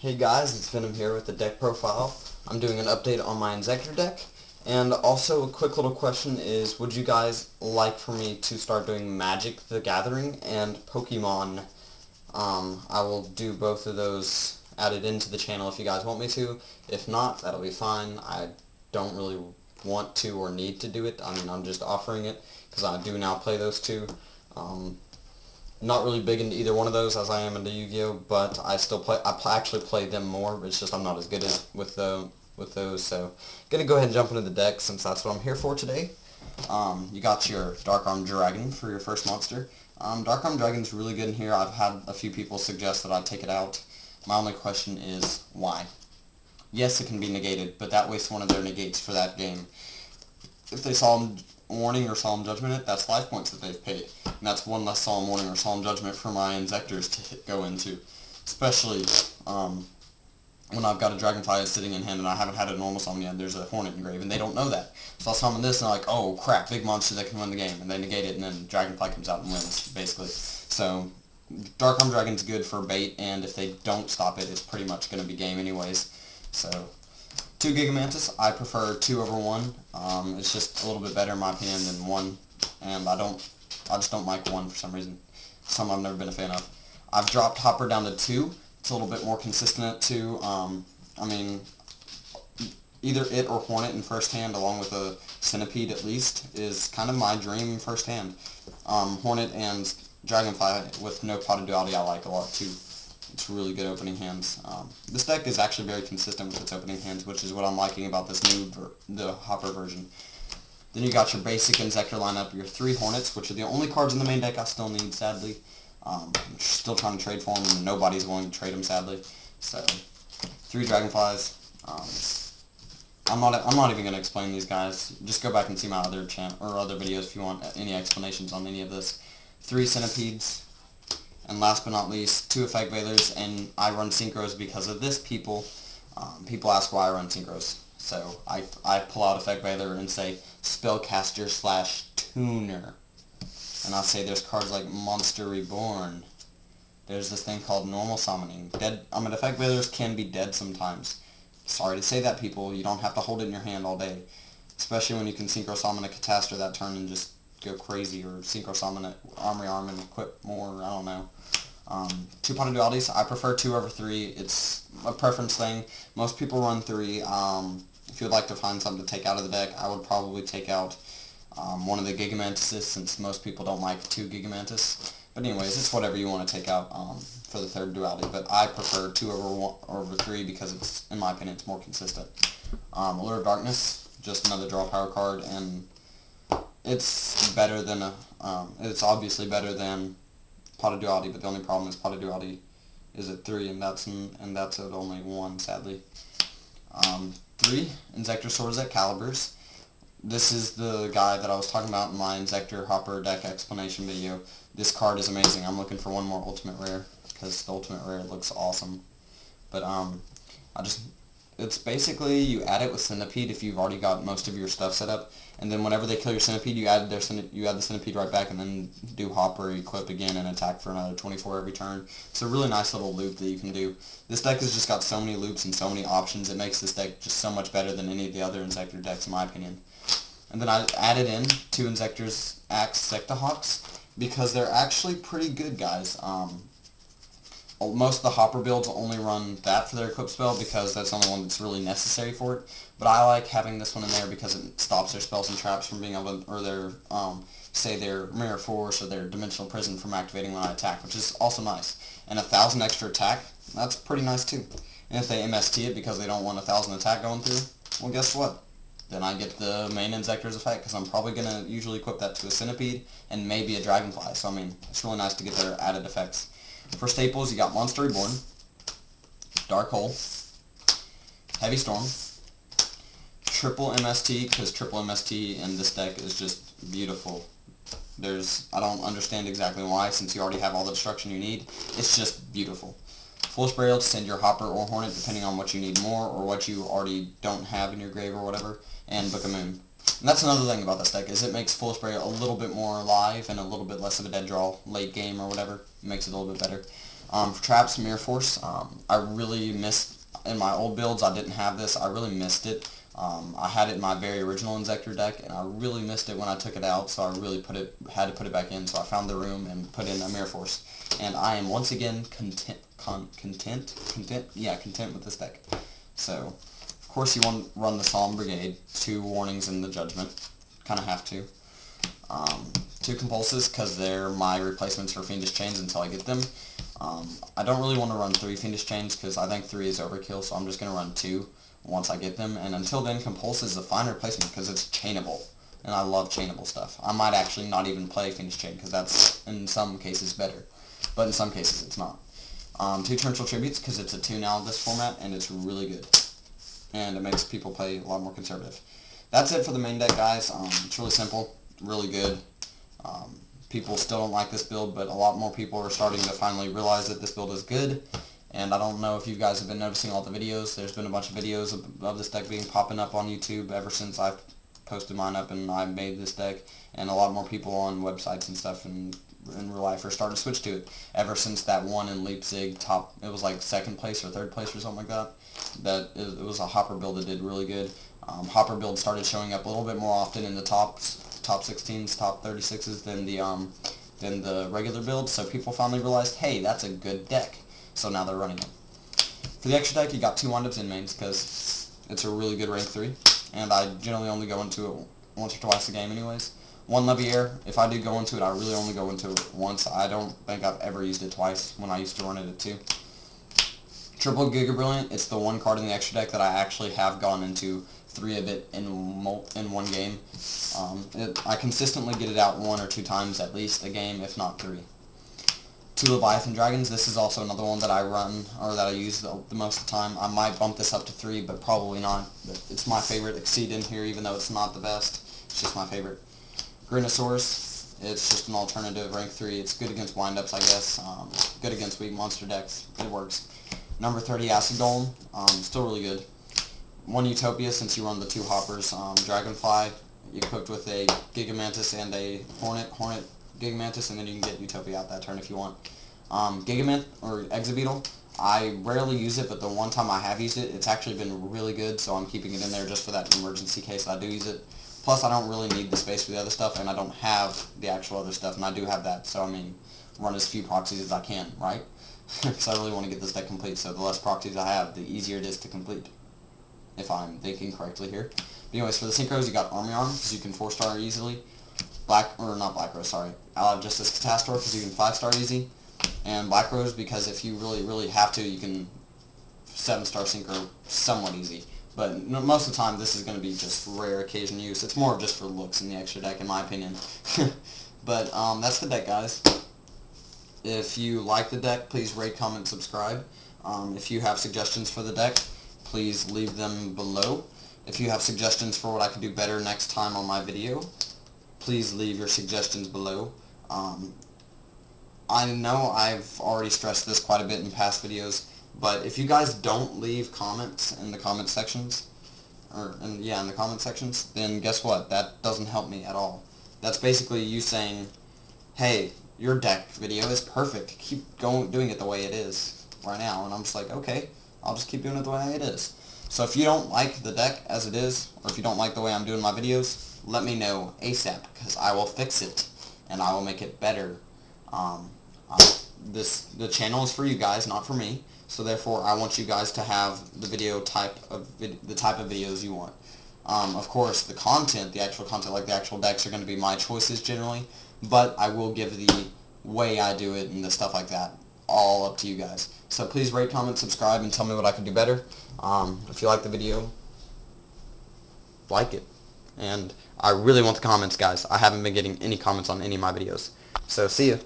Hey guys, it's Venom here with the deck profile. I'm doing an update on my Inzektor deck, and also a quick little question is, would you guys like for me to start doing Magic the Gathering and Pokemon? I will do both of those added into the channel if you guys want me to. If not, that'll be fine. I don't really want to or need to do it. I mean, I'm just offering it because I do now play those two. Not really big into either one of those as I am into Yu-Gi-Oh, but I still play. Actually play them more. It's just I'm not as good as with those. So, gonna go ahead and jump into the deck since that's what I'm here for today. You got your Dark Armed Dragon for your first monster. Dark Armed Dragon's really good in here. I've had a few people suggest that I take it out. My only question is why. Yes, it can be negated, but that wastes one of their negates for that game. If they Solemn Warning or Solemn Judgment it, that's life points that they've paid. And that's one less Solemn Warning or Solemn Judgment for my Inzektors to go into. Especially when I've got a Dragonfly sitting in hand and I haven't had a normal summon yet, there's a Hornet engraved, and they don't know that. So I'll summon this and they're like, oh crap, big monster that can win the game. And they negate it and then Dragonfly comes out and wins, basically. So Dark Armed Dragon's good for bait, and if they don't stop it, it's pretty much going to be game anyways. So 2 Gigamantis, I prefer 2 over 1. It's just a little bit better in my opinion than 1, and I just don't like 1 for some reason. Some I've never been a fan of. I've dropped Hopper down to 2. It's a little bit more consistent at 2. I mean, either it or Hornet in first hand, along with a Centipede at least, is kind of my dream in first hand. Hornet and Dragonfly with no Potted Duality I like a lot too. It's really good opening hands. This deck is actually very consistent with its opening hands, which is what I'm liking about this new, the Hopper version. Then you got your basic Inzektor lineup, your 3 Hornets, which are the only cards in the main deck I still need, sadly. I'm still trying to trade for them, and nobody's willing to trade them, sadly. So, 3 Dragonflies. I'm not even going to explain these guys. Just go back and see my other channel or other videos if you want any explanations on any of this. 3 Centipedes. And last but not least, 2 Effect Veilers, and I run Synchros because of this, people. People ask why I run Synchros. So I pull out Effect Veiler and say Spellcaster / Tuner. And I'll say there's cards like Monster Reborn. There's this thing called Normal Summoning. Effect Veilers can be dead sometimes. Sorry to say that, people. You don't have to hold it in your hand all day. Especially when you can Synchro Summon a Catastor that turn and just go crazy, or Synchro Summon it, Armory Arm and equip more, I don't know. 2 Potted Dualities, I prefer 2 over 3. It's a preference thing. Most people run 3. If you'd like to find something to take out of the deck, I would probably take out one of the Gigamantises, since most people don't like 2 Gigamantis. But anyways, it's whatever you want to take out for the 3rd duality. But I prefer 2 over 3 because it's, in my opinion, it's more consistent. Allure of Darkness, just another draw power card, and it's better than it's obviously better than Potted Duality, but the only problem is Potted Duality is at 3, and that's at only 1, sadly. 3 Inzektor Swords at Calibers. This is the guy that I was talking about in my Inzektor Hopper deck explanation video. This card is amazing. I'm looking for one more Ultimate Rare because the Ultimate Rare looks awesome. But it's basically you add it with Centipede if you've already got most of your stuff set up, and then whenever they kill your Centipede, you add the Centipede right back, and then do Hopper, equip again, and attack for another 24 every turn. It's a really nice little loop that you can do. This deck has just got so many loops and so many options. It makes this deck just so much better than any of the other Inzektor decks, in my opinion. And then I added in 2 Inzektor's Axe Sectahawks because they're actually pretty good, guys. Most of the Hopper builds only run that for their equip spell because that's the only one that's really necessary for it. But I like having this one in there because it stops their spells and traps from being able to, or their, say their Mirror Force or their Dimensional Prison from activating when I attack, which is also nice. And 1,000 extra attack, that's pretty nice too. And if they MST it because they don't want 1,000 attack going through, well, guess what? Then I get the main Inzektor's effect, because I'm probably going to usually equip that to a Centipede and maybe a Dragonfly. So, I mean, it's really nice to get their added effects. For staples, you got Monster Reborn, Dark Hole, Heavy Storm, Triple MST, because Triple MST in this deck is just beautiful. I don't understand exactly why, since you already have all the destruction you need. It's just beautiful. Foolish Burial to send your Hopper or Hornet, depending on what you need more, or what you already don't have in your grave or whatever, and Book of Moon. And that's another thing about this deck, is it makes Foolish Burial a little bit more alive and a little bit less of a dead draw late game or whatever. It makes it a little bit better. For traps, Mirror Force, I really missed, in my old builds I didn't have this, I really missed it. I had it in my very original Inzektor deck, and I really missed it when I took it out, so I really had to put it back in, so I found the room and put in a Mirror Force. And I am once again content with this deck. So, of course you want to run the Solemn Brigade, 2 warnings in the Judgment, kind of have to. 2 Compulses, because they're my replacements for Fiendish Chains until I get them. I don't really want to run 3 Fiendish Chains, because I think 3 is overkill, so I'm just going to run 2 once I get them. And until then, Compulse is a fine replacement, because it's chainable, and I love chainable stuff. I might actually not even play Fiendish Chain, because that's, in some cases, better. But in some cases, it's not. 2 Torrential Tributes, because it's a 2 now in this format, and it's really good. And it makes people play a lot more conservative. That's it for the main deck, guys. It's really simple, really good. People still don't like this build, but a lot more people are starting to finally realize that this build is good. And I don't know if you guys have been noticing all the videos. There's been a bunch of videos of this deck popping up on YouTube ever since I've posted mine up and I made this deck. And a lot more people on websites and stuff and in real life are starting to switch to it. Ever since that one in Leipzig it was like 2nd place or 3rd place or something like that. It was a Hopper build that did really good. Hopper build started showing up a little bit more often in the top 16s, top 36s than the regular build. So people finally realized, hey, that's a good deck. So now they're running it. For the extra deck, you got 2 windups in mains because it's a really good rank 3, and I generally only go into it once or twice a game anyways. 1 Leviair, if I do go into it, I really only go into it once. I don't think I've ever used it twice when I used to run it at 2. Triple Giga Brilliant, it's the one card in the extra deck that I actually have gone into 3 of it in one game. I consistently get it out 1 or 2 times at least a game, if not 3. 2 Leviathan Dragons, this is also another one that I run, or that I use the most of the time. I might bump this up to 3, but probably not. But it's my favorite Exceed in here, even though it's not the best. It's just my favorite. Grinosaurus, it's just an alternative rank 3. It's good against windups, I guess. Good against weak monster decks. It works. Number 30, Acid Golem, still really good. 1 Utopia, since you run the 2 hoppers. Dragonfly, equipped with a Gigamantis and a Hornet Gigamantis, and then you can get Utopia out that turn if you want. Gigamant, or Exabeetle, I rarely use it, but the one time I have used it, it's actually been really good, so I'm keeping it in there just for that emergency case that I do use it. Plus, I don't really need the space for the other stuff, and I don't have the actual other stuff, and I do have that, so I mean, run as few proxies as I can, right? Because I really want to get this deck complete, so the less proxies I have, the easier it is to complete, if I'm thinking correctly here. But anyways, for the Synchros, you got Army Arm, because you can 4-star easily. Not Black Rose, sorry. I'll have just this Catastor, because you can 5-star easy. And Black Rose, because if you really, really have to, you can 7-star Synchro somewhat easy. But most of the time, this is going to be just rare occasion use. It's more just for looks in the extra deck, in my opinion. But that's the deck, guys. If you like the deck, please rate, comment, subscribe. If you have suggestions for the deck, please leave them below. If you have suggestions for what I could do better next time on my video, please leave your suggestions below. I know I've already stressed this quite a bit in past videos, but if you guys don't leave comments in the comment sections, in the comment sections, then guess what? That doesn't help me at all. That's basically you saying, hey, your deck video is perfect. Keep doing it the way it is right now. And I'm just like, okay, I'll just keep doing it the way it is. So if you don't like the deck as it is, or if you don't like the way I'm doing my videos, let me know ASAP, because I will fix it, and I will make it better. The channel is for you guys, not for me, so therefore I want you guys to have the type of videos you want. Of course, the actual content, like the actual decks, are going to be my choices generally, but I will give the way I do it and the stuff like that all up to you guys. So please rate, comment, subscribe, and tell me what I can do better. If you like the video, like it. And I really want the comments, guys. I haven't been getting any comments on any of my videos. So see ya.